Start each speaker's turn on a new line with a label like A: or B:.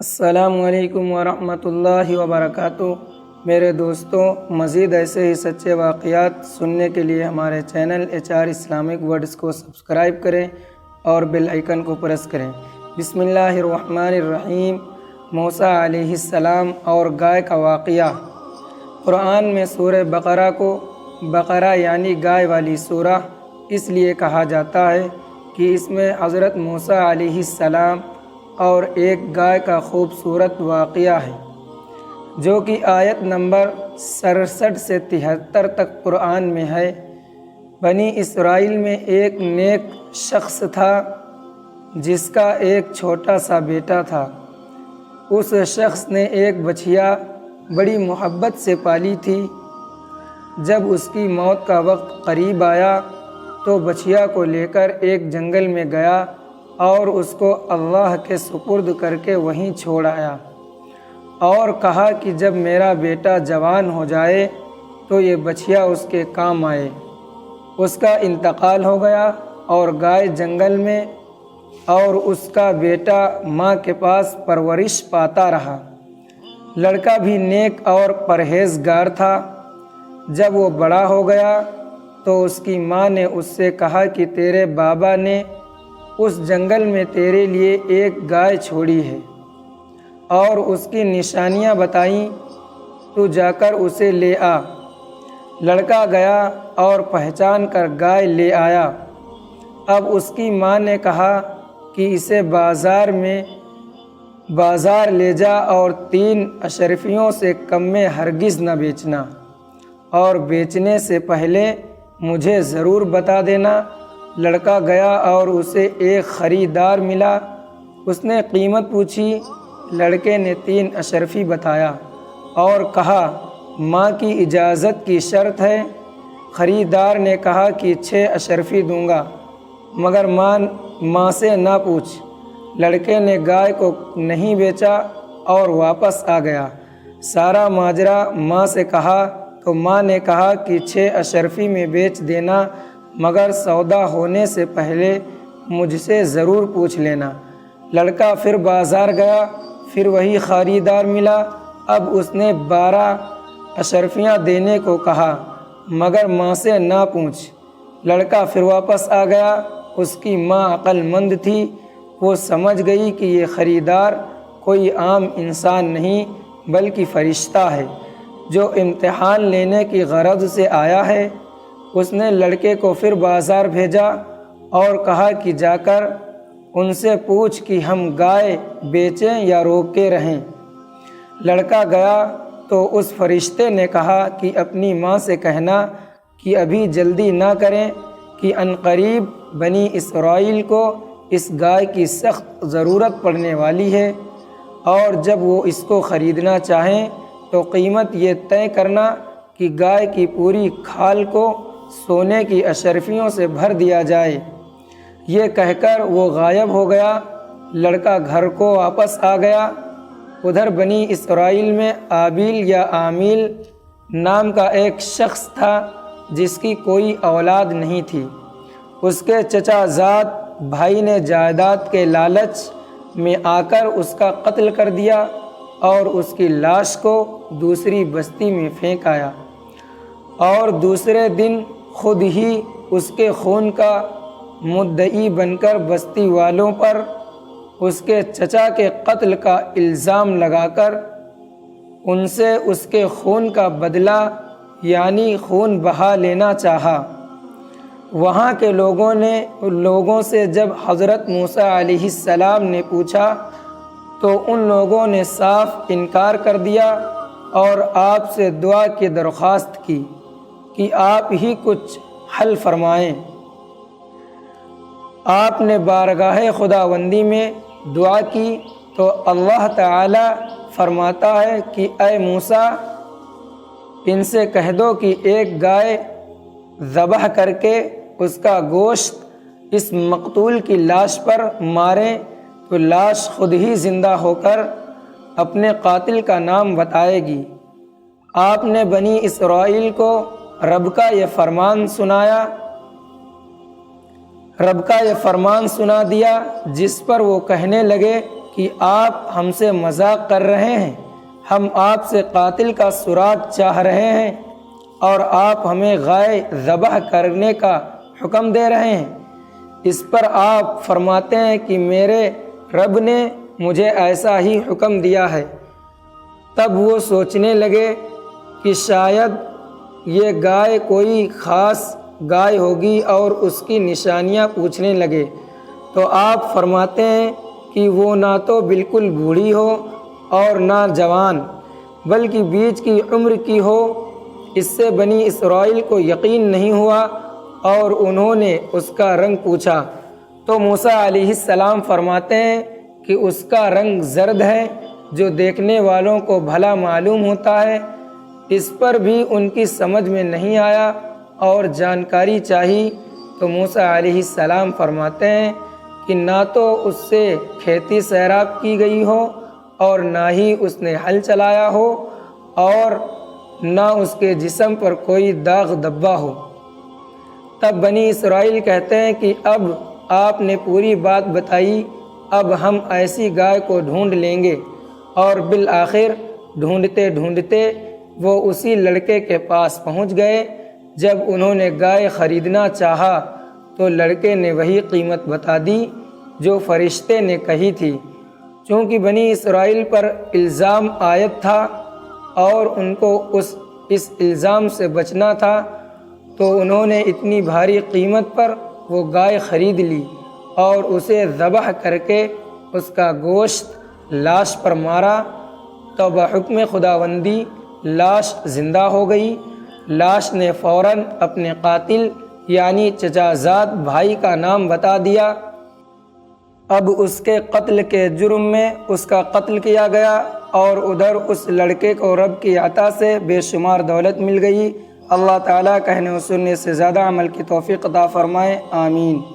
A: السلام علیکم ورحمۃ اللہ وبرکاتہ۔ میرے دوستوں، مزید ایسے ہی سچے واقعات سننے کے لیے ہمارے چینل HR اسلامک ورڈز کو سبسکرائب کریں اور بیل آئیکن کو پریس کریں۔ بسم اللہ الرحمن الرحیم۔ موسیٰ علیہ السلام اور گائے کا واقعہ۔ قرآن میں سورہ بقرہ کو بقرہ یعنی گائے والی سورہ اس لیے کہا جاتا ہے کہ اس میں حضرت موسیٰ علیہ السلام اور ایک گائے کا خوبصورت واقعہ ہے، جو کہ آیت نمبر 67 سے 73 تک قرآن میں ہے۔ بنی اسرائیل میں ایک نیک شخص تھا جس کا ایک چھوٹا سا بیٹا تھا۔ اس شخص نے ایک بچھیا بڑی محبت سے پالی تھی۔ جب اس کی موت کا وقت قریب آیا تو بچھیا کو لے کر ایک جنگل میں گیا اور اس کو اللہ کے سپرد کر کے وہیں چھوڑ آیا، اور کہا کہ جب میرا بیٹا جوان ہو جائے تو یہ بچھیا اس کے کام آئے۔ اس کا انتقال ہو گیا اور گائے جنگل میں اور اس کا بیٹا ماں کے پاس پرورش پاتا رہا۔ لڑکا بھی نیک اور پرہیزگار تھا۔ جب وہ بڑا ہو گیا تو اس کی ماں نے اس سے کہا کہ تیرے بابا نے اس جنگل میں تیرے لیے ایک گائے چھوڑی ہے اور اس کی نشانیاں بتائیں، تو جا کر اسے لے آ۔ لڑکا گیا اور پہچان کر گائے لے آیا۔ اب اس کی ماں نے کہا کہ اسے بازار لے جا اور 3 اشرفیوں سے کم میں ہرگز نہ بیچنا، اور بیچنے سے پہلے مجھے ضرور بتا دینا۔ لڑکا گیا اور اسے ایک خریدار ملا۔ اس نے قیمت پوچھی۔ لڑکے نے 3 اشرفی بتایا اور کہا ماں کی اجازت کی شرط ہے۔ خریدار نے کہا کہ 6 اشرفی دوں گا، مگر ماں سے نہ پوچھ۔ لڑکے نے گائے کو نہیں بیچا اور واپس آ گیا۔ سارا ماجرا ماں سے کہا تو ماں نے کہا کہ 6 اشرفی میں بیچ دینا، مگر سودا ہونے سے پہلے مجھ سے ضرور پوچھ لینا۔ لڑکا پھر بازار گیا، پھر وہی خریدار ملا۔ اب اس نے 12 اشرفیاں دینے کو کہا، مگر ماں سے نہ پوچھ۔ لڑکا پھر واپس آ گیا۔ اس کی ماں عقل مند تھی، وہ سمجھ گئی کہ یہ خریدار کوئی عام انسان نہیں بلکہ فرشتہ ہے جو امتحان لینے کی غرض سے آیا ہے۔ اس نے لڑکے کو پھر بازار بھیجا اور کہا کہ جا کر ان سے پوچھ کہ ہم گائے بیچیں یا روکے رہیں۔ لڑکا گیا تو اس فرشتے نے کہا کہ اپنی ماں سے کہنا کہ ابھی جلدی نہ کریں، کہ عنقریب بنی اسرائیل کو اس گائے کی سخت ضرورت پڑنے والی ہے، اور جب وہ اس کو خریدنا چاہیں تو قیمت یہ طے کرنا کہ گائے کی پوری کھال کو سونے کی اشرفیوں سے بھر دیا جائے۔ یہ کہہ کر وہ غائب ہو گیا۔ لڑکا گھر کو واپس آ گیا۔ ادھر بنی اسرائیل میں آبیل یا آمیل نام کا ایک شخص تھا جس کی کوئی اولاد نہیں تھی۔ اس کے چچا زاد بھائی نے جائیداد کے لالچ میں آ کر اس کا قتل کر دیا اور اس کی لاش کو دوسری بستی میں پھینک آیا، اور دوسرے دن خود ہی اس کے خون کا مدعی بن کر بستی والوں پر اس کے چچا کے قتل کا الزام لگا کر ان سے اس کے خون کا بدلہ یعنی خون بہا لینا چاہا۔ وہاں کے لوگوں سے جب حضرت موسیٰ علیہ السلام نے پوچھا تو ان لوگوں نے صاف انکار کر دیا اور آپ سے دعا کی درخواست کی کہ آپ ہی کچھ حل فرمائیں۔ آپ نے بارگاہ خداوندی میں دعا کی تو اللہ تعالی فرماتا ہے کہ اے موسیٰ، ان سے کہہ دو کہ ایک گائے ذبح کر کے اس کا گوشت اس مقتول کی لاش پر ماریں تو لاش خود ہی زندہ ہو کر اپنے قاتل کا نام بتائے گی۔ آپ نے بنی اسرائیل کو رب کا یہ فرمان سنا دیا، جس پر وہ کہنے لگے کہ آپ ہم سے مذاق کر رہے ہیں، ہم آپ سے قاتل کا سراغ چاہ رہے ہیں اور آپ ہمیں گائے ذبح کرنے کا حکم دے رہے ہیں۔ اس پر آپ فرماتے ہیں کہ میرے رب نے مجھے ایسا ہی حکم دیا ہے۔ تب وہ سوچنے لگے کہ شاید یہ گائے کوئی خاص گائے ہوگی اور اس کی نشانیاں پوچھنے لگے، تو آپ فرماتے ہیں کہ وہ نہ تو بالکل بوڑھی ہو اور نہ جوان، بلکہ بیچ کی عمر کی ہو۔ اس سے بنی اسرائیل کو یقین نہیں ہوا اور انہوں نے اس کا رنگ پوچھا، تو موسیٰ علیہ السلام فرماتے ہیں کہ اس کا رنگ زرد ہے، جو دیکھنے والوں کو بھلا معلوم ہوتا ہے۔ اس پر بھی ان کی سمجھ میں نہیں آیا اور جانکاری چاہی، تو موسیٰ علیہ السلام فرماتے ہیں کہ نہ تو اس سے کھیتی سیراب کی گئی ہو اور نہ ہی اس نے ہل چلایا ہو اور نہ اس کے جسم پر کوئی داغ دبا ہو۔ تب بنی اسرائیل کہتے ہیں کہ اب آپ نے پوری بات بتائی، اب ہم ایسی گائے کو ڈھونڈ لیں گے۔ اور بالآخر ڈھونڈتے ڈھونڈتے وہ اسی لڑکے کے پاس پہنچ گئے۔ جب انہوں نے گائے خریدنا چاہا تو لڑکے نے وہی قیمت بتا دی جو فرشتے نے کہی تھی۔ چونکہ بنی اسرائیل پر الزام عائد تھا اور ان کو اس الزام سے بچنا تھا، تو انہوں نے اتنی بھاری قیمت پر وہ گائے خرید لی اور اسے ذبح کر کے اس کا گوشت لاش پر مارا، تو بحکم خداوندی لاش زندہ ہو گئی۔ لاش نے فوراً اپنے قاتل یعنی چچا زاد بھائی کا نام بتا دیا۔ اب اس کے قتل کے جرم میں اس کا قتل کیا گیا اور ادھر اس لڑکے کو رب کی عطا سے بے شمار دولت مل گئی۔ اللہ تعالیٰ کہنے و سننے سے زیادہ عمل کی توفیق عطا فرمائے، آمین۔